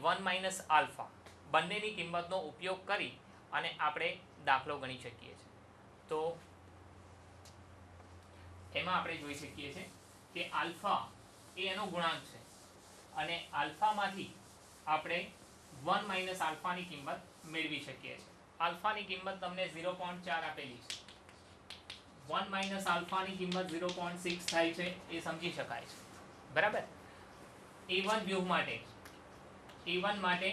1 minus alpha બંનેની કિંમતનો ઉપયોગ કરી અને આપણે દાખલો ગણી શકીએ છીએ. તો એમાં આપણે જોઈ શકીએ છીએ કે આલ્ફા એ એનો ગુણાંક છે અને આલ્ફામાંથી આપણે 1 માઇનસ આલ્ફાની કિંમત મેળવી શકીએ છીએ. આલ્ફાની કિંમત તમને 0.4 આપેલી છે. 1 માઇનસ આલ્ફાની કિંમત 0.6 થાય છે એ સમજી શકાય છે. બરાબર. A1 વ્યૂહ માટે A1 માટે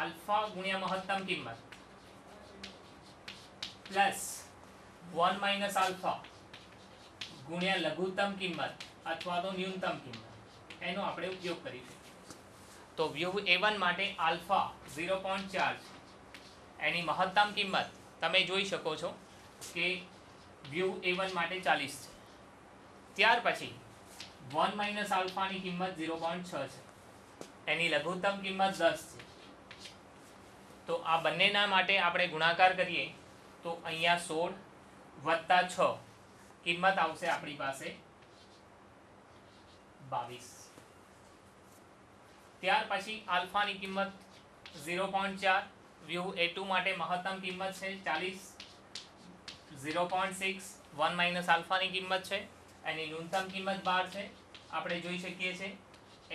આલ્ફા ગુણ્યા મહત્તમ કિંમત પ્લસ 1 માઇનસ આલ્ફા ગુણ્યા લઘુત્તમ કિંમત અથવા તો ન્યૂનતમ કિંમત એનો આપણે ઉપયોગ કરીશું. તો વ્યૂહ A1 માટે આલ્ફા 0.4 છે. એની મહત્તમ કિંમત તમે જોઈ શકો છો કે વ્યૂહ A1 માટે 40 છે. ત્યાર પછી 1 માઇનસ આલ્ફાની કિંમત 0.6 છે. એની લઘુત્તમ કિંમત 10 છે. તો આ બંનેના માટે આપણે ગુણાકાર કરીએ તો અહીંયા 16 વત્તા 6 કિંમત આવશે આપણી પાસે 22. ત્યાર પછી આલ્ફાની કિંમત 0.4 વ્યૂહ A2 માટે મહત્તમ કિંમત છે 40. 0.6 1 માઇનસ આલ્ફાની કિંમત છે. એની ન્યૂનતમ કિંમત 12 છે. આપણે જોઈ શકીએ છીએ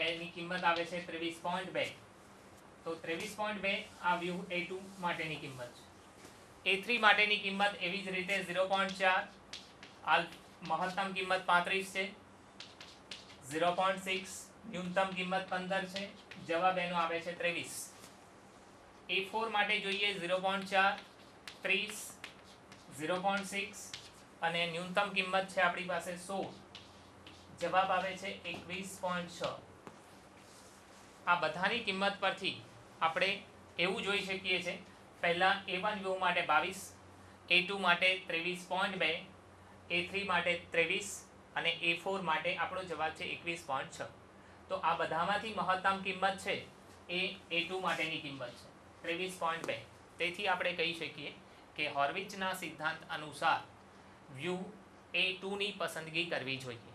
એની કિંમત આવે છે 23.2. તો 23.2 આ વ્યૂહ A2 માટેની કિંમત છે. A3 માટેની કિંમત એવી જ રીતે 0.4 મહત્તમ કિંમત 35 છે. 0.6 ન્યૂનતમ કિંમત 15 છે. જવાબ એનો આવે છે 23. A4 માટે જોઈએ 0.4 30 0.6 અને ન્યૂનતમ કિંમત છે આપણી પાસે 16. જવાબ આવે છે 21.6. આ બધાની કિંમત પરથી આપણે એવું જોઈ શકીએ છીએ પહેલા A1 વ્યૂહ માટે 22, A2 માટે 23.2, A3 માટે 23 અને A4 માટે આપણો જવાબ છે 21.6. તો આ બધામાંથી મહત્તમ કિંમત છે એ A2 માટેની કિંમત છે 23.2. તેથી આપણે કહી શકીએ કે હોર્વિચના સિદ્ધાંત અનુસાર વ્યૂહ A2 ની પસંદગી કરવી જોઈએ.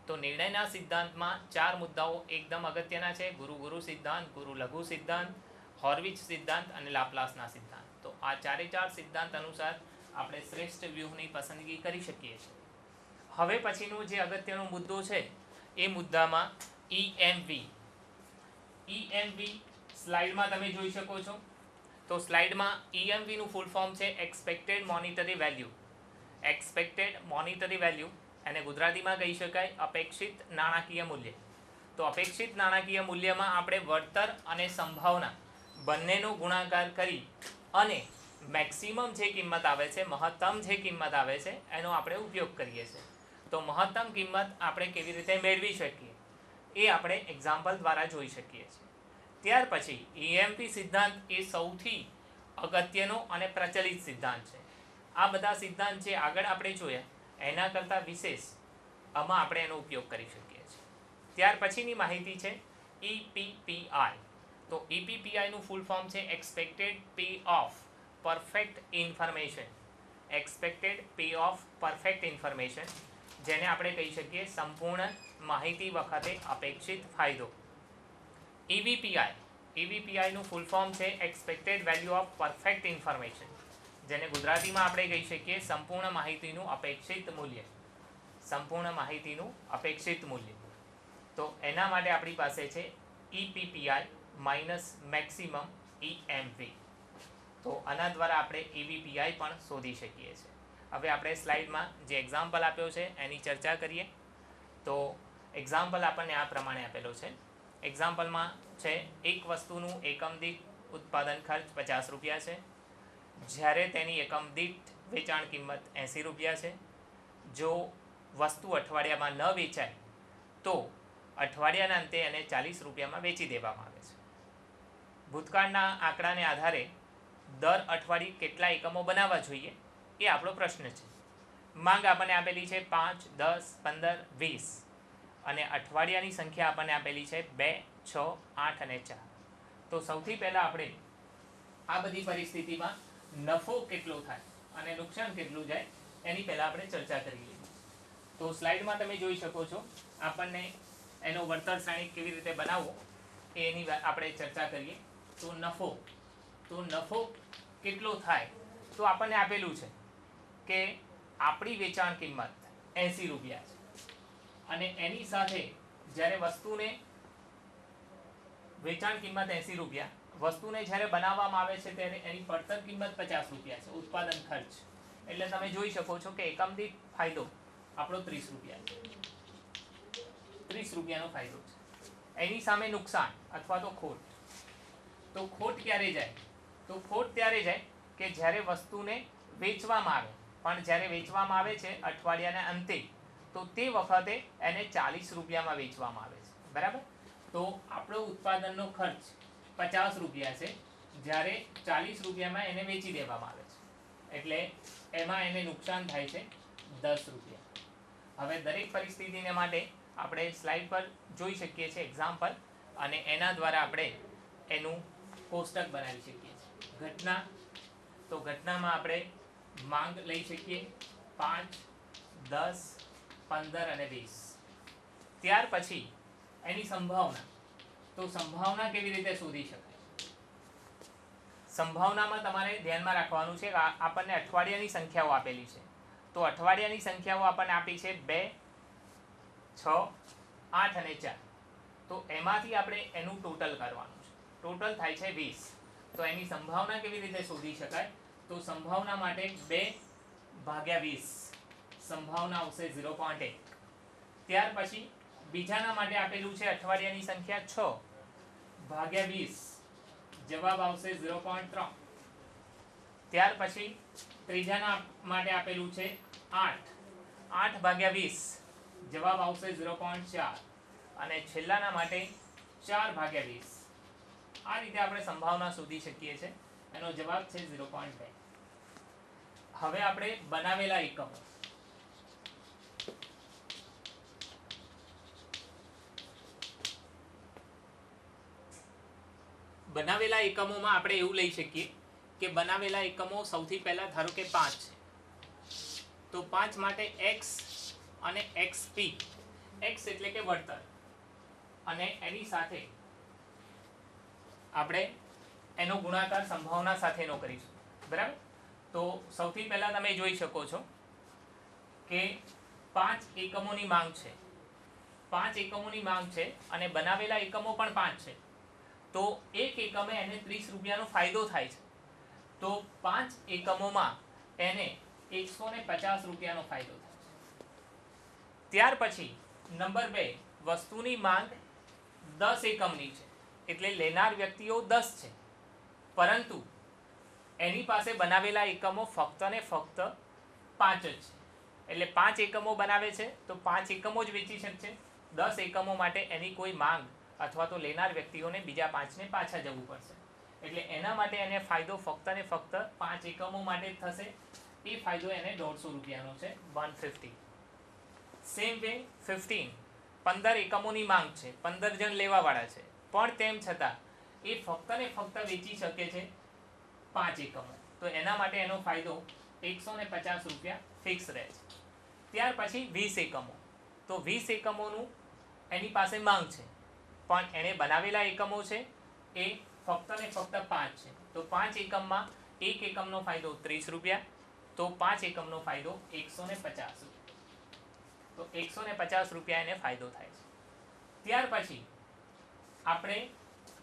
તો નિર્ણયના સિદ્ધાંતમાં 4 મુદ્દાઓ એકદમ અગત્યના છે: ગુરુ સિદ્ધાંત, ગુરુ લઘુ સિદ્ધાંત, હોર્વિચ સિદ્ધાંત અને લાપ્લાસના સિદ્ધાંત. તો આ 4 સિદ્ધાંત અનુસાર આપણે શ્રેષ્ઠ વ્યૂહની પસંદગી કરી શકીએ છીએ. હવે પછીનો જે અગત્યનો મુદ્દો છે એ મુદ્દામાં EMV સ્લાઇડમાં તમે જોઈ શકો છો. તો સ્લાઇડમાં EMV નું ફૂલ ફોર્મ છે expected monetary value. Expected monetary value અને ગુજરાતીમાં કહી શકાય અપેક્ષિત નાણાકીય મૂલ્ય. તો અપેક્ષિત નાણાકીય મૂલ્યમાં આપણે વળતર અને સંભાવના બંનેનો ગુણાકાર કરી અને મેક્સિમમ જે કિંમત આવે છે, મહત્તમ જે કિંમત આવે છે એનો આપણે ઉપયોગ કરીએ છીએ. તો મહત્તમ કિંમત આપણે કેવી રીતે મેળવી શકીએ એ આપણે એક્ઝામ્પલ દ્વારા જોઈ શકીએ છીએ. ત્યાર પછી EMV સિદ્ધાંત એ સૌથી અગત્યનો અને પ્રચલિત સિદ્ધાંત છે. આ બધા સિદ્ધાંત જે આગળ આપણે જોયા એના કરતાં વિશેષ આમાં આપણે એનો ઉપયોગ કરી શકીએ છીએ. ત્યાર પછીની માહિતી છે EPPI. તો EPPI નું ફૂલ ફોર્મ છે expected pay of perfect information. Expected pay of perfect information, જેને આપણે કહી શકીએ સંપૂર્ણ માહિતી વખતે અપેક્ષિત ફાયદો. EVPI નું ફૂલ ફોર્મ છે expected value of perfect information, જેને ગુજરાતીમાં આપણે કહી શકીએ સંપૂર્ણ માહિતીનું અપેક્ષિત મૂલ્ય. સંપૂર્ણ માહિતીનું અપેક્ષિત મૂલ્ય. તો એના માટે આપણી પાસે છે EPPI માઇનસ મેક્સિમમ EMV. તો આના દ્વારા આપણે EVPI પણ શોધી શકીએ છીએ. હવે આપણે સ્લાઇડમાં જે એક્ઝામ્પલ આપ્યો છે એની ચર્ચા કરીએ. તો એક્ઝામ્પલ આપણને આ પ્રમાણે આપેલો છે. એક્ઝામ્પલમાં છે એક વસ્તુનું એકમ દીઠ ઉત્પાદન ખર્ચ 50 રૂપિયા છે, જ્યારે તેની એકમ દીઠ વેચાણ કિંમત 80 રૂપિયા છે. જો વસ્તુ અઠવાડિયામાં ન વેચાય તો અઠવાડિયાના અંતે એને 40 રૂપિયામાં વેચી દેવામાં આવે છે. ભૂતકાળના આંકડાને આધારે દર અઠવાડિયે કેટલા એકમો બનાવવા જોઈએ એ આપણો પ્રશ્ન છે. માંગ આપણને આપેલી છે 5, 10, 15, 20 અને અઠવાડિયાની સંખ્યા આપણને આપેલી છે 2, 6, 8 અને 4. તો સૌથી પહેલાં આપણે આ બધી પરિસ્થિતિમાં નફો કેટલો થાય અને નુકસાન કેટલું જાય એની પહેલાં આપણે ચર્ચા કરી લઈએ. તો સ્લાઇડમાં તમે જોઈ શકો છો આપણને એનો વળતર શ્રેણી કેવી રીતે બનાવવો એની આપણે ચર્ચા કરીએ. તો નફો કેટલો થાય? તો આપણને આપેલું છે કે આપણી વેચાણ કિંમત 80 રૂપિયા છે અને એની સાથે જ્યારે વસ્તુને વેચાણ કિંમત 80 રૂપિયા, વસ્તુને જ્યારે બનાવવામાં આવે છે ત્યારે એની પડતર કિંમત 50 રૂપિયા છે, ઉત્પાદન ખર્ચ. એટલે તમે જોઈ શકો છો કે એકમ દીઠ ફાયદો આપણો 30 રૂપિયા છે, 30 રૂપિયાનો ફાયદો છે. એની સામે નુકસાન અથવા તો ખોટ. તો ખોટ ક્યારે જાય? તો ખોટ ત્યારે જાય કે જ્યારે વસ્તુને વેચવામાં આવે, પણ જ્યારે વેચવામાં આવે છે અઠવાડિયાના અંતે, તો તે વખતે એને 40 રૂપિયામાં વેચવામાં આવે છે, બરાબર? તો આપણો ઉત્પાદનનો ખર્ચ 50 રૂપિયા છે, જ્યારે 40 રૂપિયામાં એને વેચી દેવામાં આવે છે, એટલે એમાં એને નુકસાન થાય છે 10 રૂપિયા. હવે દરેક પરિસ્થિતિને માટે આપણે સ્લાઇડ પર જોઈ શકીએ છીએ એક્ઝામ્પલ, અને એના દ્વારા આપણે એનું કોષ્ટક બનાવી શકીએ છીએ. ઘટના, તો ઘટનામાં આપણે માંગ લઈ શકીએ 5, 10, 15 અને 20. ત્યાર પછી એની સંભાવના. તો સંભાવના કેવી રીતે શોધી શકાય? સંભાવનામાં તમારે ધ્યાનમાં રાખવાનું છે કે આપણને અઠવાડિયાની સંખ્યાઓ આપેલી છે. તો અઠવાડિયાની સંખ્યાઓ આપણને આપી છે 2, 6, 8 અને 4. તો એમાંથી આપણે એનું ટોટલ કરવાનું છે. ટોટલ થાય છે 20. તો એની સંભાવના કેવી રીતે શોધી શકાય? તો સંભાવના માટે 2/20 સંભાવના આવશે 0.1. ત્યાર પછી બીજાના માટે આપેલું છે અઠવાડિયાની સંખ્યા 6/20, જવાબ આવશે 0.3. ત્યાર પછી ત્રીજાના માટે આપેલું છે 8/20, જવાબ આવશે 0.4. અને છેલ્લાના માટે 4/20. આ રીતે આપણે સંભાવના શોધી શકીએ છીએ. એનો જવાબ છે 0.2. હવે આપણે બનાવેલા એકમો. બનાવેલા એકમોમાં આપણે એવું લઈ શકીએ કે બનાવેલા એકમો સૌથી પહેલા ધારો કે 5 છે, તો 5 માટે x અને xp, x એટલે કે વળતર, અને એની સાથે આપણે એનો ગુણાકાર સંભાવના સાથેનો કરીશું, બરાબર? તો સૌથી પહેલા તમે જોઈ શકો છો કે 5 એકમોની માંગ છે, 5 એકમોની માંગ છે અને બનાવેલા એકમો પણ 5 છે. તો એક એકમે એને 30 રૂપિયાનો ફાયદો થાય છે. તો 5 એકમોમાં એને 150 રૂપિયાનો ફાયદો થાય છે. ત્યાર પછી નંબર 2, વસ્તુની માંગ 10 એકમની છે, એટલે લેનાર વ્યક્તિઓ 10 છે, પરંતુ એની પાસે બનાવેલા એકમો ફક્ત ને ફક્ત 5 જ છે. એટલે 5 એકમો બનાવે છે તો 5 એકમો જ વેચી શકશે. 10 એકમો માટે એની કોઈ માંગ અથવા તો લેનાર વ્યક્તિઓને બીજા 5ને પાછા જવું પડશે. એટલે એના માટે એને ફાયદો ફક્ત ને ફક્ત 5 એકમો માટે જ થશે. એ ફાયદો એને 150 રૂપિયાનો છે, 150. સેમ વે 15, 15 એકમોની માંગ છે, 15 જણ લેવાવાળા છે, પણ તેમ છતાં એ ફક્ત ને ફક્ત વેચી શકે છે 5 એકમો. તો એના માટે એનો ફાયદો 150 રૂપિયા ફિક્સ રહે છે. ત્યાર પછી 20 એકમો. તો 20 એકમોનું એની પાસે માંગ છે, પણ એણે બનાવેલા એકમો છે એ ફક્ત ને ફક્ત 5 છે. તો 5 એકમમાં એક એકમનો ફાયદો 30 રૂપિયા, તો 5 એકમનો ફાયદો 150 રૂપિયા. તો 150 રૂપિયા એને ફાયદો થાય છે. ત્યાર પછી આપણે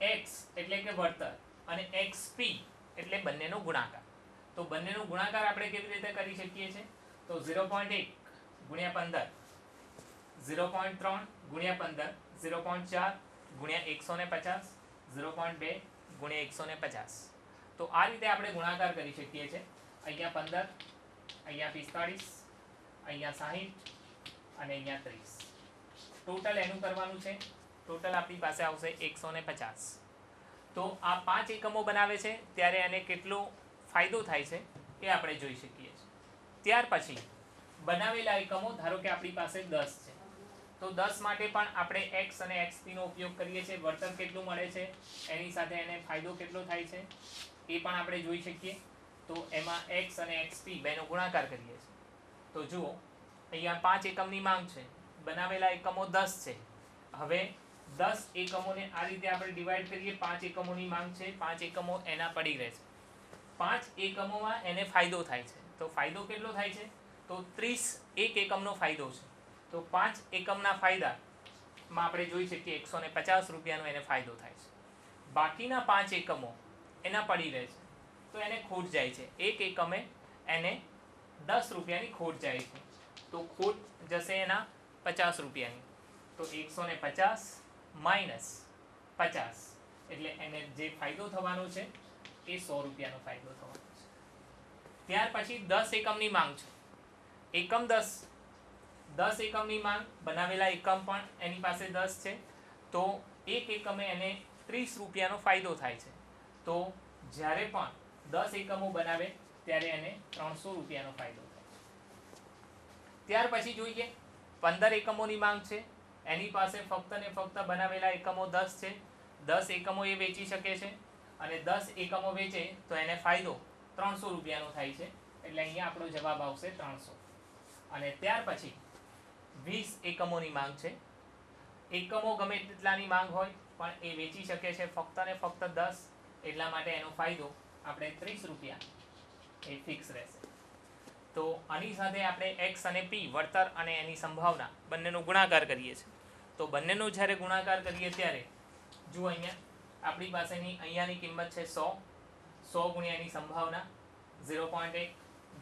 x એટલે કે વળતર અને xp એટલે બંનેનો ગુણાકાર. તો બંનેનો ગુણાકાર આપણે કેવી રીતે કરી શકીએ છીએ? તો 0.1 ગુણ્યા 15, 0.3 ગુણ્યા 15, 0.4 ગુણ્યા 150, 0.2 ગુણ્યા 150. તો આ રીતે આપણે ગુણાકાર કરી શકીએ છીએ. અહીંયા 15, અહીંયા 45, અહીંયા 60 અને અહીંયા 30. ટોટલ એનું કરવાનું છે. ટોટલ આપણી પાસે આવશે 150. તો આ 5 એકમો બનાવે છે ત્યારે એને કેટલો ફાયદો થાય છે એ આપણે જોઈ શકીએ છીએ. ત્યાર પછી બનાવેલા એકમો ધારો કે આપણી પાસે 10 છે, તો 10 માટે પણ આપણે x અને xp નો ઉપયોગ કરીએ છીએ. વળતર કેટલું મળે છે, એની સાથે એને ફાયદો કેટલો થાય છે એ પણ આપણે જોઈ શકીએ. તો એમાં x અને xp બેનો ગુણાકાર કરીએ છીએ. તો જુઓ, અહીંયા 5 એકમની માંગ છે, બનાવેલા એકમો 10 છે. હવે 10 એકમોને આ રીતે આપણે ડિવાઈડ કરીએ, 5 એકમોની માંગ છે, 5 એકમો એના પડી રહે છે, 5 એકમોમાં એને ફાયદો થાય છે. તો ફાયદો કેટલો થાય છે? તો 31 એકમનો ફાયદો છે. તો 5 એકમના ફાયદામાં આપણે જોઈ શકીએ 150 રૂપિયાનો એને ફાયદો થાય છે. બાકીના 5 એકમો એના પડી રહે છે, તો એને ખોટ જાય છે. એક એકમે એને 10 રૂપિયાની ખોટ જાય છે. તો ખોટ જશે એના 50 રૂપિયાની. તો 150 માઇનસ 50 એટલે એને જે ફાયદો થવાનો છે એ 100 રૂપિયાનો ફાયદો થવાનો છે. ત્યાર પછી 10 એકમની માંગ છે. એકમ 10 એકમની માંગ, બનાવેલા એકમ પણ એની પાસે 10 છે. તો એક એકમે એને 30 રૂપિયાનો ફાયદો થાય છે. તો જ્યારે પણ 10 એકમો બનાવે ત્યારે એને 300 રૂપિયાનો ફાયદો થાય છે. ત્યાર પછી જોઈએ 15 એકમોની માંગ છે. એની પાસે ફક્ત ને ફક્ત બનાવેલા એકમો 10 છે. 10 એકમો એ વેચી શકે છે અને 10 એકમો વેચે તો એને ફાયદો 300 રૂપિયાનો થાય છે. એટલે અહીંયા આપણો જવાબ આવશે 300. અને ત્યાર પછી 20 એકમોની માંગ છે. એકમો ગમે તેટલાની માંગ હોય પણ એ વેચી શકે છે ફક્ત ને ફક્ત 10, એટલા માટે એનો ફાયદો આપણે 30 રૂપિયા એ ફિક્સ રહેશે. તો આની સાથે આપણે x અને p વળતર અને એની સંભાવના બંનેનો ગુણાકાર કરીએ છીએ. તો બંનેનો જ્યારે ગુણાકાર કરીએ ત્યારે જુઓ અહીંયા આપણી પાસેની અહીંયાની કિંમત છે 100, 100 ગુણ્યા એની સંભાવના 0.1,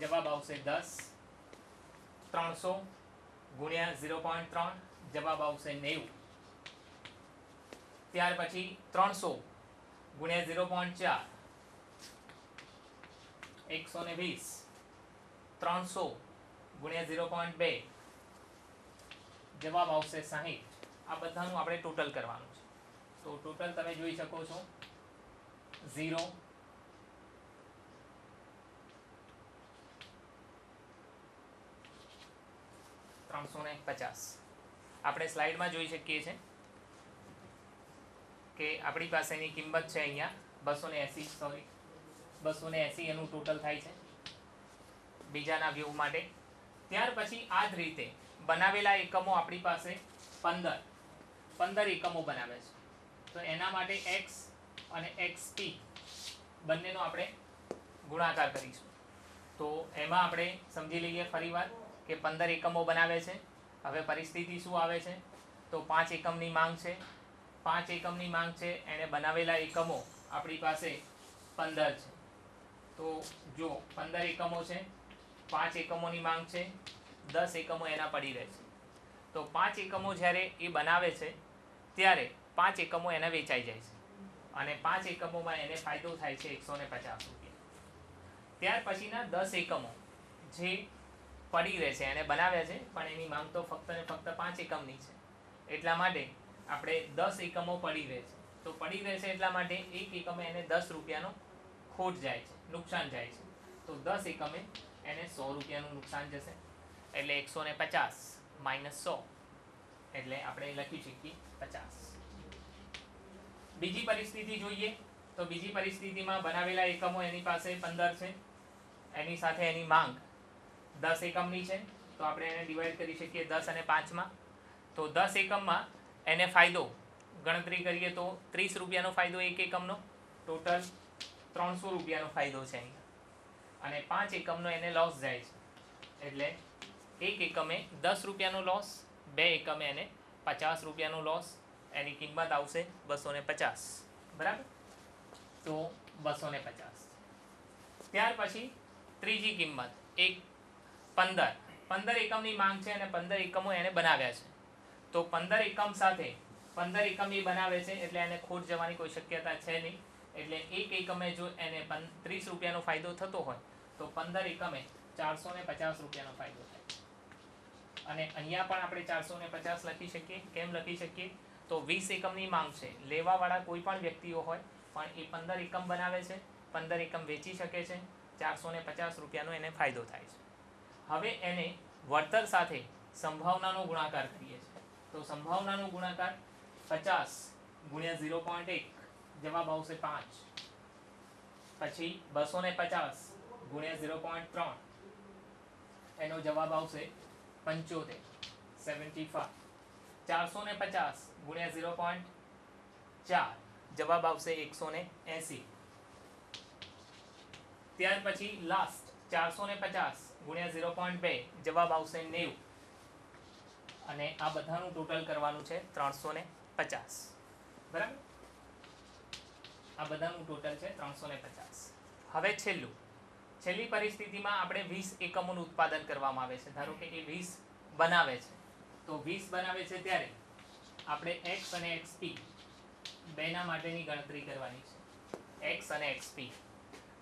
જવાબ આવશે 10. 300 ગુણ્યા 0.3, જવાબ આવશે 90. ત્યાર પછી 300 ગુણ્યા 0.4, 120. 300 ગુણ્યા 0.2, જવાબ આવશે 60. આ બધાનું આપણે ટોટલ કરવાનું છે. તો ટોટલ તમે જોઈ શકો છો 0, 350. આપણે સ્લાઇડમાં જોઈ શકીએ છીએ કે આપણી પાસેની કિંમત છે અહીંયા 280 એનું ટોટલ થાય છે બીજાના વ્યૂ માટે. ત્યાર પછી આ જ રીતે બનાવેલા એકમો આપણી પાસે 15 એકમો બનાવે છે. તો એના માટે x અને xp બંનેનો આપણે ગુણાકાર કરીશું. તો એમાં આપણે સમજી લઈએ ફરીવાર કે 15 એકમો બનાવે છે. હવે પરિસ્થિતિ શું આવે છે? તો 5 એકમની માંગ છે. 5 એકમની માંગ છે, એને બનાવેલા એકમો આપણી પાસે 15 છે. તો જો 15 એકમો છે, 5 એકમોની માંગ છે, 10 એકમો એના પડી રહે છે. તો 5 એકમો જ્યારે એ બનાવે છે ત્યારે 5 એકમો એને વેચાઈ જાય છે અને 5 એકમોમાં એને ફાયદો થાય છે 150 રૂપિયા. ત્યાર પછીના 10 એકમો જે પડી રહે છે, એને બનાવ્યા છે પણ એની માંગ તો ફક્ત ને ફક્ત 5 એકમની છે. એટલા માટે આપણે 10 એકમો પડી રહે છે. તો પડી રહે છે એટલા માટે એક એકમે એને 10 રૂપિયાનો ખોટ જાય છે, નુકસાન જાય છે. તો 10 એકમે એને 100 રૂપિયાનું નુકસાન જશે. એટલે 150 માઇનસ 100 એટલે આપણે લખી શકીએ 50. બીજી પરિસ્થિતિ જોઈએ તો બીજી પરિસ્થિતિમાં બનાવેલા એકમો એની પાસે 15 છે, એની સાથે એની માંગ 10 એકમની છે. તો આપણે એને ડિવાઈડ કરી શકીએ 10 અને 5માં. તો 10 એકમમાં એને ફાયદો ગણતરી કરીએ તો 30 રૂપિયાનો ફાયદો એક એકમનો, ટોટલ 300 રૂપિયાનો ફાયદો છે અહીંયા. અને 5 એકમનો એને લોસ જાય છે એટલે એક એકમે 10 રૂપિયાનો લોસ, 2 એકમે એને 50 રૂપિયાનો લોસ. એની કિંમત આવશે 250. બરાબર? તો 250. ત્યાર પછી ત્રીજી કિંમત 15 એકમની માંગ છે અને 15 એકમો એને બનાવ્યા છે. તો 15 એકમ સાથે 15 એકમ એ બનાવે છે એટલે એને ખોટ જવાની કોઈ શક્યતા છે નહીં. એટલે એક એકમે જો એને 30 રૂપિયાનો ફાયદો થતો હોય તો 15 એકમે 450 રૂપિયાનો ફાયદો થાય. અને અહીંયા પણ આપણે 450 લખી શકીએ. કેમ લખી શકીએ? તો 20 એકમની માંગ છે. લેવાવાળા કોઈ પણ વ્યક્તિઓ હોય પણ એ 15 એકમ બનાવે છે, 15 એકમ વેચી શકે છે, 450 રૂપિયાનો એને ફાયદો થાય છે. હવે એને વળતર સાથે સંભાવનાનો ગુણાકાર કરીએ છીએ. તો સંભાવનાનો ગુણાકાર 50 ગુણ્યા 0.1, જવાબ આવશે 5. પછી 250 ગુણ્યા 0.3, એનો જવાબ આવશે 75. 450 ગુણ્યા 0.4 જવાબ આવશે 180. ત્યાર પછી લાસ્ટ 450 ગુણ્યા 0.2 જવાબ આવશે 90. અને આ બધાનું ટોટલ કરવાનું છે 350. બરાબર, આ બધાનું ટોટલ છે 350. હવે છેલ્લી પરિસ્થિતિમાં આપણે 20 એકમોનું ઉત્પાદન કરવામાં આવે છે. ધારો કે એ 20 બનાવે છે, તો 20 બનાવે છે ત્યારે આપણે x અને xp બેના માટેની ગણતરી કરવાની છે. x અને xp,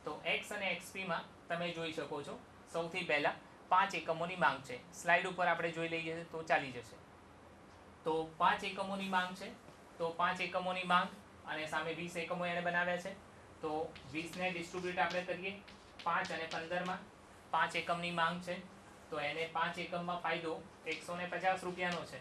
તો x અને xp માં તમે જોઈ શકો છો સૌથી પહેલા 5 એકમોની માંગ છે. સ્લાઇડ ઉપર આપણે જોઈ લઈએ તો ચાલી જશે. તો 5 એકમોની માંગ છે, તો 5 એકમોની માંગ અને સામે 20 એકમો એને બનાવ્યા છે. તો 20 ને ડિસ્ટ્રીબ્યુટ આપણે કરીએ 5 અને 15 માં. 5 એકમની માંગ છે, તો એને 5 એકમમાં ફાયદો 150 રૂપિયાનો છે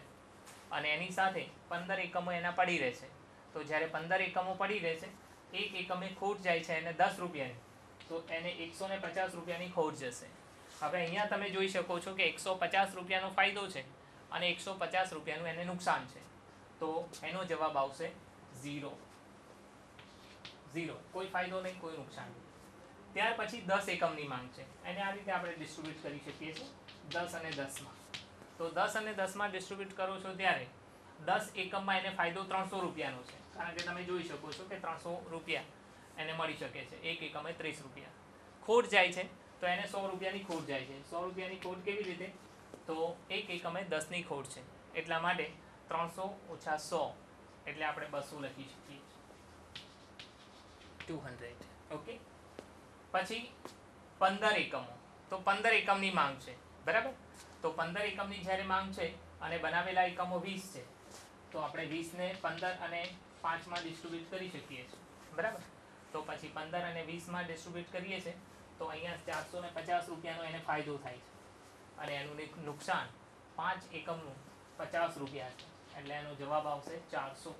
અને એની સાથે 15 એકમો એના પડી રહેશે. તો જ્યારે 15 એકમો પડી રહેશે, એક એકમે ખોટ જાય છે એને 10 રૂપિયાની, તો એને 150 રૂપિયાની ખોટ જશે. હવે અહીંયા તમે જોઈ શકો છો કે 150 રૂપિયાનો ફાયદો છે અને 150 રૂપિયાનું એને નુકસાન છે. તો એનો જવાબ આવશે 0. કોઈ ફાયદો નહીં, કોઈ નુકસાન નહીં. ત્યાર પછી 10 એકમની માંગ છે, એને આ રીતે આપણે ડિસ્ટ્રીબ્યુટ કરી શકીએ છીએ 10 અને 10માં. તો 10 અને 10માં ડિસ્ટ્રીબ્યુટ કરો છો ત્યારે 10 એકમમાં એને ફાયદો 300 રૂપિયાનો છે, કારણ કે તમે જોઈ શકો છો કે 300 રૂપિયા એને મળી શકે છે. એક એકમે 30 રૂપિયા. ખોટ જાય છે તો એને 100 રૂપિયાની ખોટ જાય છે. 100 રૂપિયાની ખોટ કેવી રીતે? તો એક એકમે 10ની ખોટ છે, એટલા માટે 300 ઓછા 100 એટલે આપણે 200 લખી શકીએ, 200. ઓકે. પછી 15 એકમો, તો 15 એકમની માંગ છે. બરાબર, તો 15 એકમની જ્યારે માંગ છે અને બનાવેલા એકમો 20 છે, તો આપણે 20ને 15 અને 5માં ડિસ્ટ્રીબ્યુટ કરી શકીએ છીએ. બરાબર, તો પછી 15 અને 20માં ડિસ્ટ્રીબ્યુટ કરીએ છીએ તો અહીંયા 450 રૂપિયાનો એને ફાયદો થાય છે અને એનું નુકસાન 5 એકમનું 50 રૂપિયા છે, એટલે એનો જવાબ આવશે 400.